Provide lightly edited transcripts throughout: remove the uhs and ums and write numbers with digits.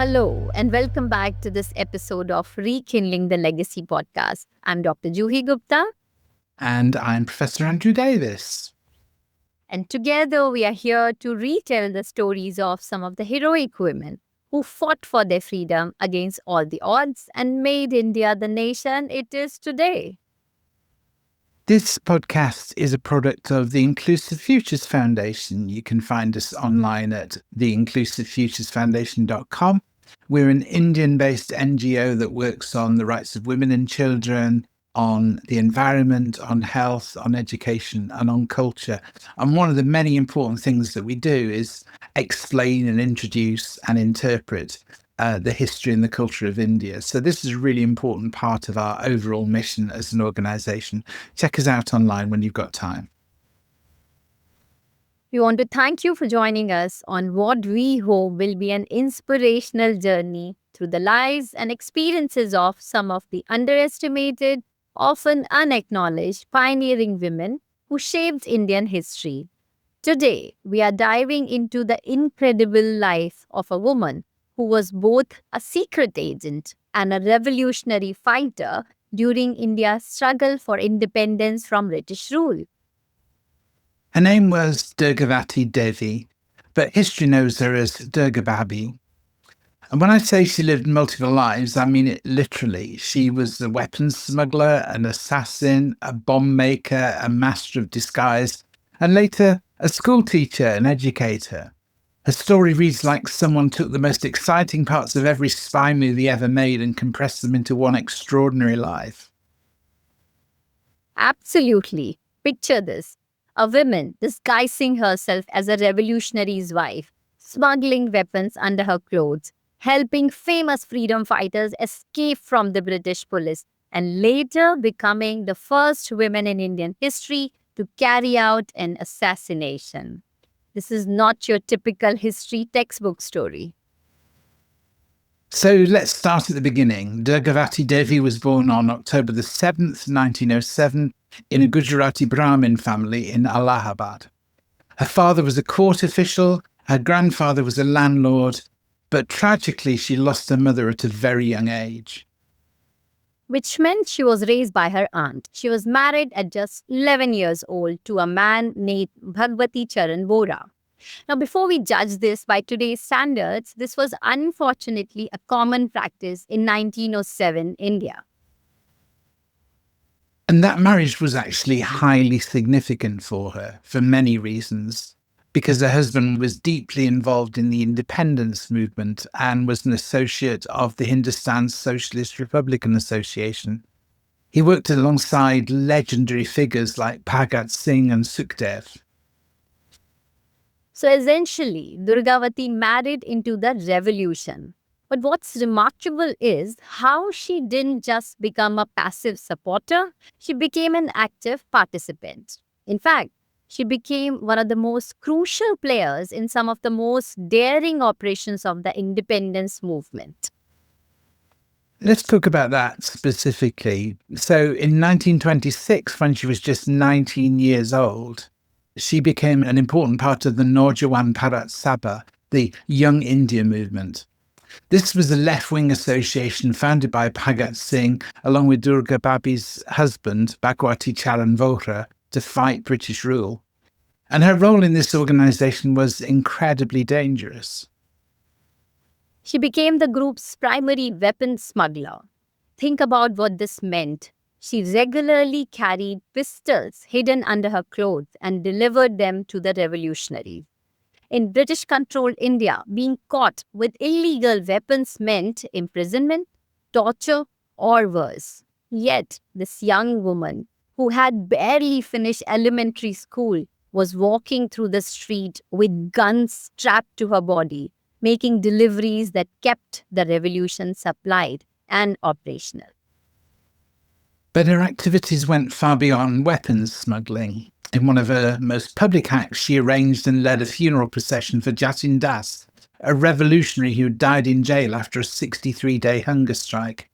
Hello, and welcome back to this episode of Rekindling the Legacy podcast. I'm Dr. Juhi Gupta. And I'm Professor Andrew Davis. And together we are here to retell the stories of some of the heroic women who fought for their freedom against all the odds and made India the nation it is today. This podcast is a product of the Inclusive Futures Foundation. You can find us online at theinclusivefuturesfoundation.com. We're an Indian-based NGO that works on the rights of women and children, on the environment, on health, on education, and on culture. And one of the many important things that we do is explain and introduce and interpret the history and the culture of India. So this is a really important part of our overall mission as an organisation. Check us out online when you've got time. We want to thank you for joining us on what we hope will be an inspirational journey through the lives and experiences of some of the underestimated, often unacknowledged pioneering women who shaped Indian history. Today, we are diving into the incredible life of a woman who was both a secret agent and a revolutionary fighter during India's struggle for independence from British rule. Her name was Durgavati Devi, but history knows her as Durga Bhabhi. And when I say she lived multiple lives, I mean it literally. She was a weapons smuggler, an assassin, a bomb maker, a master of disguise, and later a school teacher and educator. Her story reads like someone took the most exciting parts of every spy movie ever made and compressed them into one extraordinary life. Absolutely. Picture this. A woman disguising herself as a revolutionary's wife, smuggling weapons under her clothes, helping famous freedom fighters escape from the British police, and later becoming the first woman in Indian history to carry out an assassination. This is not your typical history textbook story. So let's start at the beginning. Durgavati Devi was born on October the 7th, 1907, in a Gujarati Brahmin family in Allahabad. Her father was a court official, her grandfather was a landlord, but tragically she lost her mother at a very young age. Which meant she was raised by her aunt. She was married at just 11 years old to a man named Bhagwati Charan Vora. Now, before we judge this by today's standards, this was unfortunately a common practice in 1907 India. And that marriage was actually highly significant for her for many reasons, because her husband was deeply involved in the independence movement and was an associate of the Hindustan Socialist Republican Association. He worked alongside legendary figures like Bhagat Singh and Sukhdev. So essentially, Durgavati married into the revolution. But what's remarkable is how she didn't just become a passive supporter, she became an active participant. In fact, she became one of the most crucial players in some of the most daring operations of the independence movement. Let's talk about that specifically. So in 1926, when she was just 19 years old, she became an important part of the Naujawan Bharat Sabha, the Young India movement. This was a left-wing association founded by Bhagat Singh, along with Durga Bhabhi's husband, Bhagwati Charan Vora, to fight British rule. And her role in this organisation was incredibly dangerous. She became the group's primary weapons smuggler. Think about what this meant. She regularly carried pistols hidden under her clothes and delivered them to the revolutionaries. In British-controlled India, being caught with illegal weapons meant imprisonment, torture, or worse. Yet, this young woman, who had barely finished elementary school, was walking through the street with guns strapped to her body, making deliveries that kept the revolution supplied and operational. But her activities went far beyond weapons smuggling. In one of her most public acts, she arranged and led a funeral procession for Jatin Das, a revolutionary who died in jail after a 63-day hunger strike.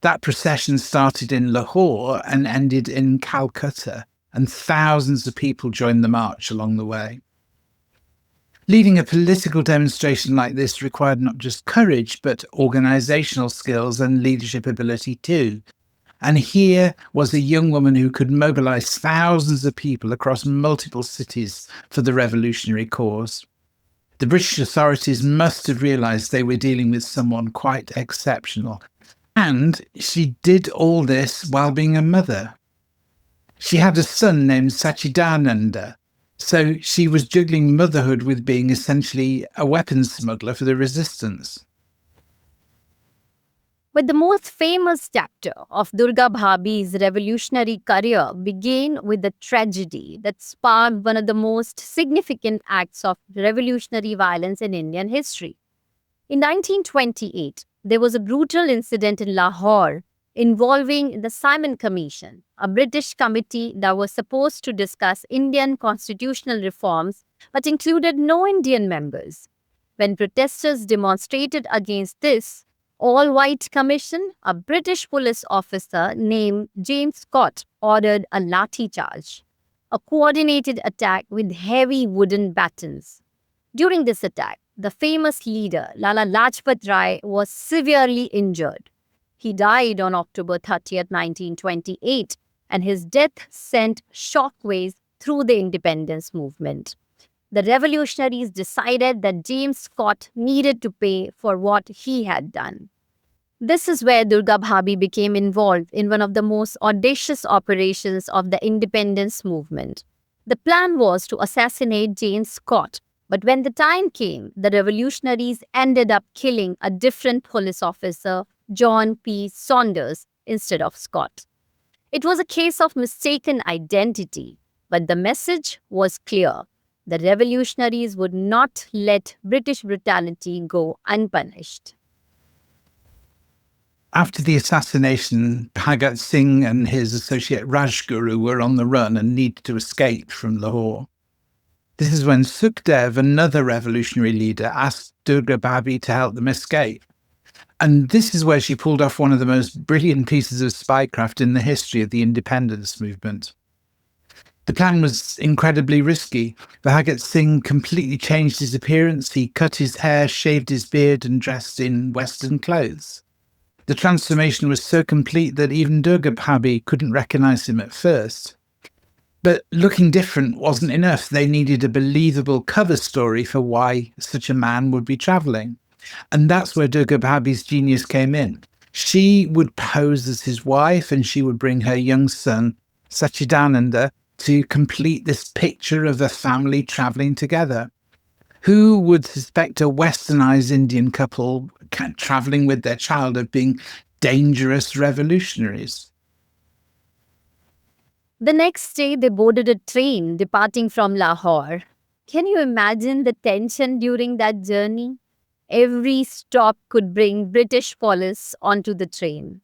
That procession started in Lahore and ended in Calcutta, and thousands of people joined the march along the way. Leading a political demonstration like this required not just courage, but organizational skills and leadership ability too. And here was a young woman who could mobilize thousands of people across multiple cities for the revolutionary cause. The British authorities must have realized they were dealing with someone quite exceptional. And she did all this while being a mother. She had a son named Sachidananda, so she was juggling motherhood with being essentially a weapons smuggler for the resistance. But the most famous chapter of Durga Bhabhi's revolutionary career began with the tragedy that sparked one of the most significant acts of revolutionary violence in Indian history. In 1928, there was a brutal incident in Lahore involving the Simon Commission, a British committee that was supposed to discuss Indian constitutional reforms but included no Indian members. When protesters demonstrated against this all-white commission, a British police officer named James Scott ordered a lathi charge, a coordinated attack with heavy wooden batons. During this attack, the famous leader, Lala Lajpat Rai, was severely injured. He died on October 30th, 1928, and his death sent shockwaves through the independence movement. The revolutionaries decided that James Scott needed to pay for what he had done. This is where Durga Bhabhi became involved in one of the most audacious operations of the independence movement. The plan was to assassinate James Scott, but when the time came, the revolutionaries ended up killing a different police officer, John P. Saunders, instead of Scott. It was a case of mistaken identity, but the message was clear. The revolutionaries would not let British brutality go unpunished. After the assassination, Bhagat Singh and his associate Rajguru were on the run and needed to escape from Lahore. This is when Sukhdev, another revolutionary leader, asked Durga Bhabhi to help them escape. And this is where she pulled off one of the most brilliant pieces of spycraft in the history of the independence movement. The plan was incredibly risky. Bhagat Singh completely changed his appearance. He cut his hair, shaved his beard, and dressed in Western clothes. The transformation was so complete that even Durga Bhabhi couldn't recognize him at first. But looking different wasn't enough. They needed a believable cover story for why such a man would be travelling. And that's where Durga Bhabhi's genius came in. She would pose as his wife and she would bring her young son, Sachidananda, to complete this picture of a family travelling together. Who would suspect a westernized Indian couple travelling with their child of being dangerous revolutionaries? The next day, they boarded a train departing from Lahore. Can you imagine the tension during that journey? Every stop could bring British police onto the train.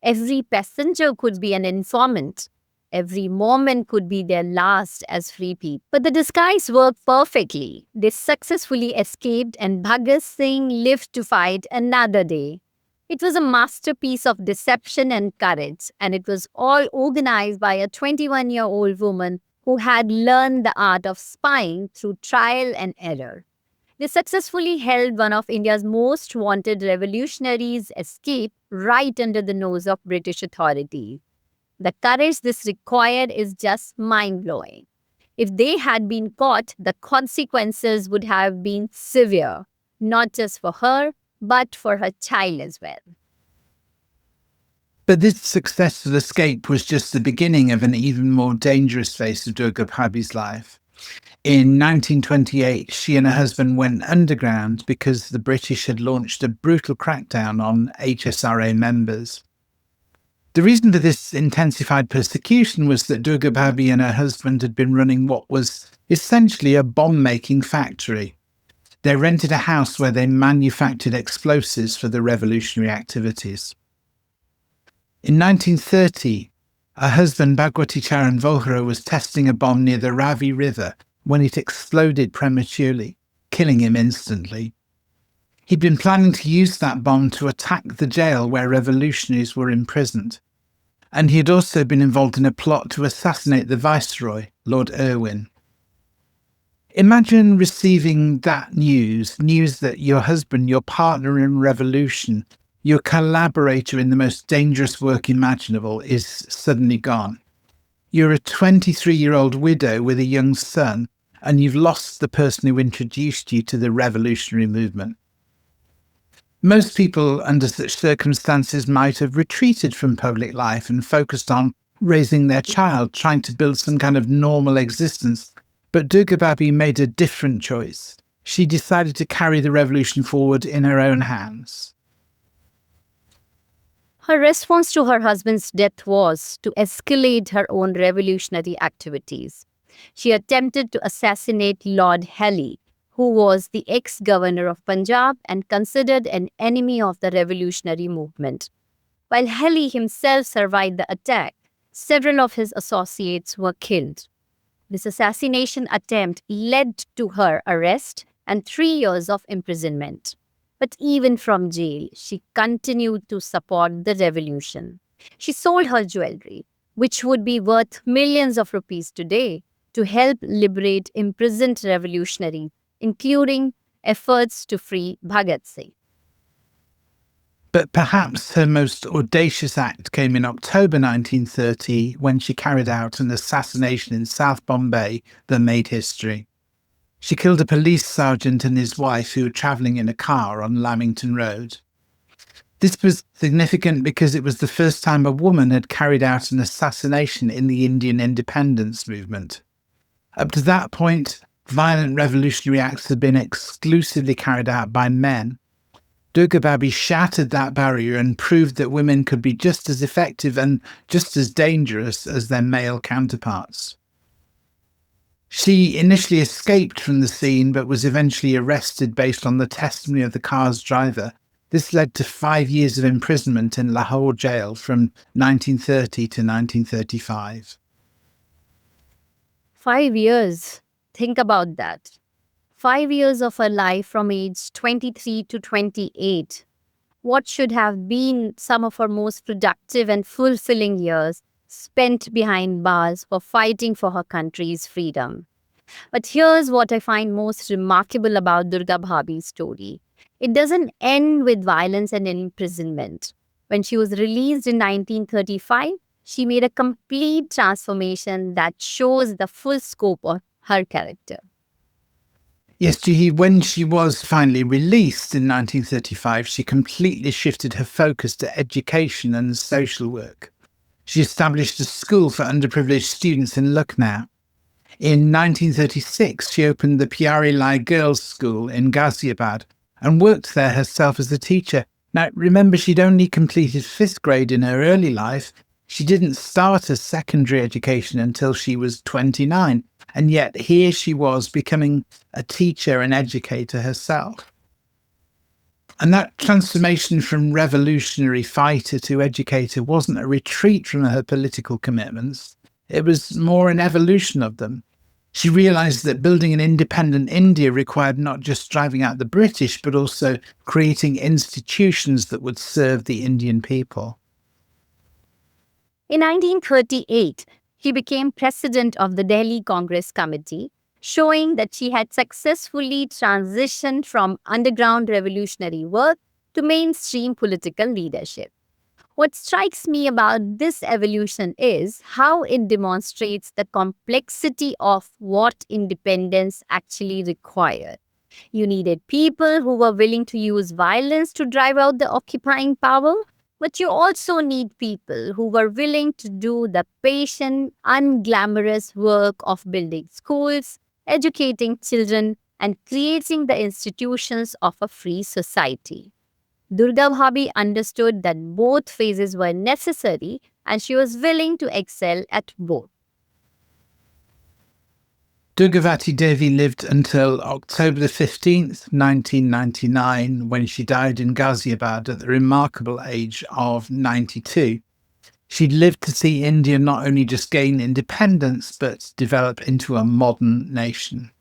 Every passenger could be an informant. Every moment could be their last as free people. But the disguise worked perfectly. They successfully escaped and Bhagat Singh lived to fight another day. It was a masterpiece of deception and courage, and it was all organized by a 21-year-old woman who had learned the art of spying through trial and error. They successfully held one of India's most wanted revolutionaries escape right under the nose of British authorities. The courage this required is just mind-blowing. If they had been caught, the consequences would have been severe, not just for her, but for her child as well. But this successful escape was just the beginning of an even more dangerous phase of Durga Bhabhi's life. In 1928, she and her husband went underground because the British had launched a brutal crackdown on HSRA members. The reason for this intensified persecution was that Durga Bhabhi and her husband had been running what was essentially a bomb-making factory. They rented a house where they manufactured explosives for the revolutionary activities. In 1930, her husband Bhagwati Charan Vohra was testing a bomb near the Ravi River when it exploded prematurely, killing him instantly. He'd been planning to use that bomb to attack the jail where revolutionaries were imprisoned. And he had also been involved in a plot to assassinate the Viceroy, Lord Irwin. Imagine receiving that news that your husband, your partner in revolution, your collaborator in the most dangerous work imaginable is suddenly gone. You're a 23-year-old widow with a young son, and you've lost the person who introduced you to the revolutionary movement. Most people under such circumstances might have retreated from public life and focused on raising their child, trying to build some kind of normal existence. But Durga Bhabhi made a different choice. She decided to carry the revolution forward in her own hands. Her response to her husband's death was to escalate her own revolutionary activities. She attempted to assassinate Lord Halley, who was the ex-governor of Punjab and considered an enemy of the revolutionary movement. While Halley himself survived the attack, several of his associates were killed. This assassination attempt led to her arrest and 3 years of imprisonment. But even from jail, she continued to support the revolution. She sold her jewelry, which would be worth millions of rupees today, to help liberate imprisoned revolutionaries, including efforts to free Bhagat Singh. But perhaps her most audacious act came in October 1930 when she carried out an assassination in South Bombay that made history. She killed a police sergeant and his wife who were travelling in a car on Lamington Road. This was significant because it was the first time a woman had carried out an assassination in the Indian independence movement. Up to that point, violent revolutionary acts had been exclusively carried out by men. Durga Bhabhi shattered that barrier and proved that women could be just as effective and just as dangerous as their male counterparts. She initially escaped from the scene but was eventually arrested based on the testimony of the car's driver. This led to 5 years of imprisonment in Lahore jail from 1930 to 1935. 5 years. Think about that. 5 years of her life from age 23 to 28. What should have been some of her most productive and fulfilling years spent behind bars for fighting for her country's freedom. But here's what I find most remarkable about Durga Bhabhi's story. It doesn't end with violence and imprisonment. When she was released in 1935, she made a complete transformation that shows the full scope of her character. Yes, Juhi, when she was finally released in 1935, she completely shifted her focus to education and social work. She established a school for underprivileged students in Lucknow. In 1936, she opened the Pyari Lai Girls' School in Ghaziabad and worked there herself as a teacher. Now, remember, she'd only completed 5th grade in her early life. She didn't start her secondary education until she was 29, and yet here she was becoming a teacher and educator herself. And that transformation from revolutionary fighter to educator wasn't a retreat from her political commitments. It was more an evolution of them. She realised that building an independent India required not just driving out the British, but also creating institutions that would serve the Indian people. In 1938, she became president of the Delhi Congress Committee, showing that she had successfully transitioned from underground revolutionary work to mainstream political leadership. What strikes me about this evolution is how it demonstrates the complexity of what independence actually required. You needed people who were willing to use violence to drive out the occupying power, but you also need people who were willing to do the patient, unglamorous work of building schools, educating children, and creating the institutions of a free society. Durga Bhabhi understood that both phases were necessary and she was willing to excel at both. Durgavati Devi lived until October 15th, 1999, when she died in Ghaziabad at the remarkable age of 92. She lived to see India not only just gain independence, but develop into a modern nation.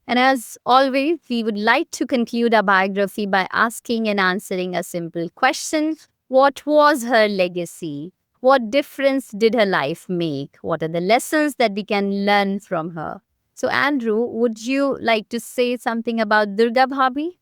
And as always, we would like to conclude our biography by asking and answering a simple question. What was her legacy? What difference did her life make? What are the lessons that we can learn from her? So, Andrew, would you like to say something about Durga Bhabhi?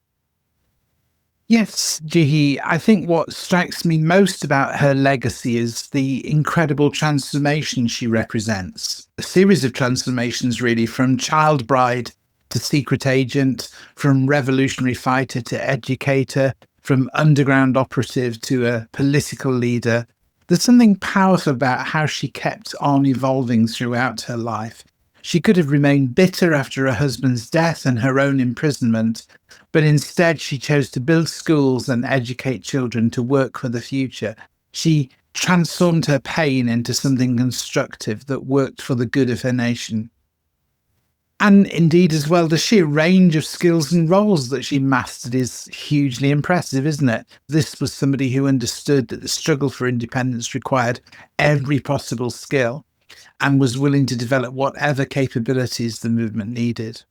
Yes, Jihi, I think what strikes me most about her legacy is the incredible transformation she represents. A series of transformations, really, from child bride to secret agent, from revolutionary fighter to educator, from underground operative to a political leader. There's something powerful about how she kept on evolving throughout her life. She could have remained bitter after her husband's death and her own imprisonment, but instead she chose to build schools and educate children to work for the future. She transformed her pain into something constructive that worked for the good of her nation. And indeed, as well, the sheer range of skills and roles that she mastered is hugely impressive, isn't it? This was somebody who understood that the struggle for independence required every possible skill and was willing to develop whatever capabilities the movement needed.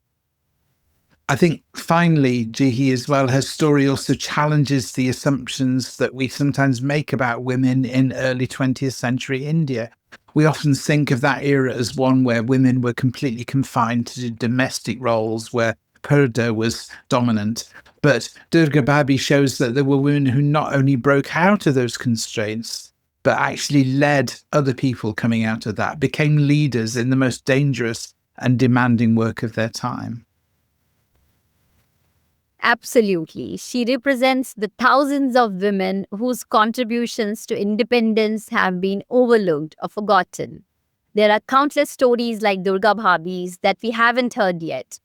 I think finally, Jihi, as well, her story also challenges the assumptions that we sometimes make about women in early 20th century India. We often think of that era as one where women were completely confined to domestic roles, where Purdah was dominant. But Durga Bhabhi shows that there were women who not only broke out of those constraints, but actually led other people coming out of that, became leaders in the most dangerous and demanding work of their time. Absolutely. She represents the thousands of women whose contributions to independence have been overlooked or forgotten. There are countless stories like Durga Bhabhi's that we haven't heard yet.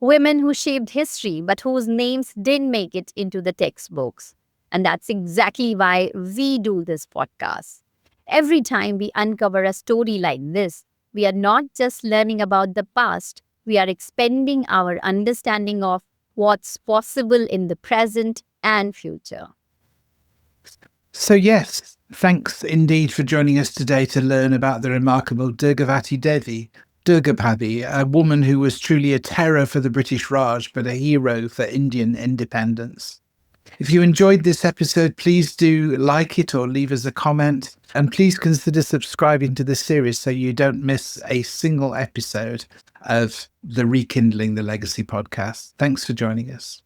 Women who shaped history but whose names didn't make it into the textbooks. And that's exactly why we do this podcast. Every time we uncover a story like this, we are not just learning about the past, we are expanding our understanding of what's possible in the present and future. So, yes, thanks indeed for joining us today to learn about the remarkable Durgavati Devi, Durga Bhabhi, a woman who was truly a terror for the British Raj, but a hero for Indian independence. If you enjoyed this episode, please do like it or leave us a comment. And please consider subscribing to this series so you don't miss a single episode of the Rekindling the Legacy podcast. Thanks for joining us.